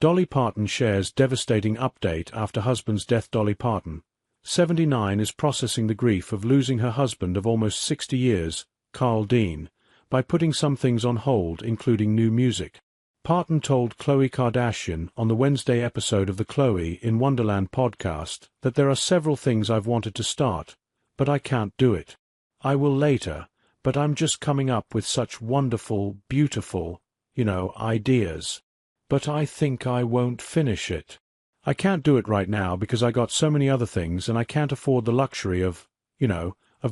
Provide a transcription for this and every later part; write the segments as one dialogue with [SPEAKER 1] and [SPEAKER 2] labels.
[SPEAKER 1] Dolly Parton shares devastating update after husband's death. Dolly Parton, 79, is processing the grief of losing her husband of almost 60 years, Carl Dean, by putting some things on hold, including new music. Parton told Khloe Kardashian on the Wednesday episode of the Khloe in Wonderland podcast that there are several things I've wanted to start, but I can't do it. I will later, but I'm just coming up with such wonderful, beautiful, ideas. But I think I won't finish it. I can't do it right now because I got so many other things and I can't afford the luxury of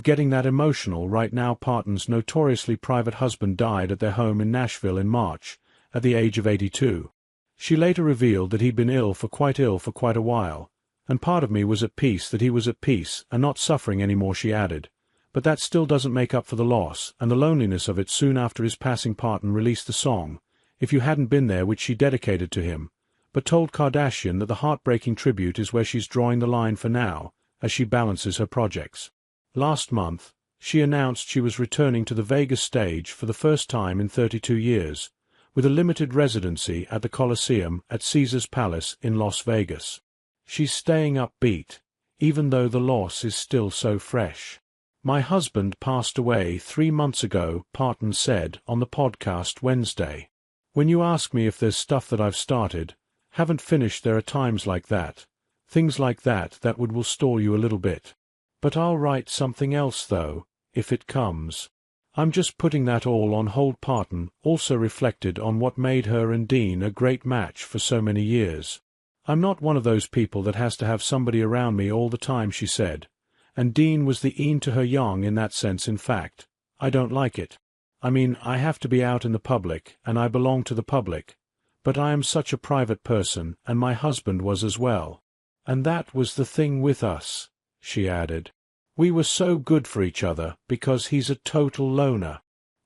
[SPEAKER 1] getting that emotional right now. Parton's notoriously private husband died at their home in Nashville in March, at the age of 82. She later revealed that he'd been ill for quite a while, and part of me was at peace that he was at peace and not suffering anymore, she added. But that still doesn't make up for the loss and the loneliness of it. Soon after his passing, Parton released the song, If You Hadn't Been There, which she dedicated to him, but told Kardashian that the heartbreaking tribute is where she's drawing the line for now, as she balances her projects. Last month, she announced she was returning to the Vegas stage for the first time in 32 years, with a limited residency at the Coliseum at Caesars Palace in Las Vegas. She's staying upbeat, even though the loss is still so fresh. My husband passed away 3 months ago, Parton said on the podcast Wednesday. When you ask me if there's stuff that I've started, haven't finished, there are times like that, things like that will stall you a little bit. But I'll write something else though, if it comes. I'm just putting that all on hold. Parton also reflected on what made her and Dean a great match for so many years. I'm not one of those people that has to have somebody around me all the time, she said. And Dean was the Ian to her yang in that sense. In fact, I don't like it. I mean, I have to be out in the public, and I belong to the public. But I am such a private person, and my husband was as well. And that was the thing with us, she added. We were so good for each other because he's a total loner.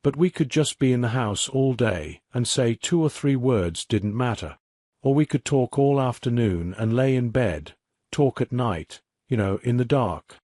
[SPEAKER 1] But we could just be in the house all day and say 2 or 3 words didn't matter. Or we could talk all afternoon and lay in bed, talk at night, in the dark.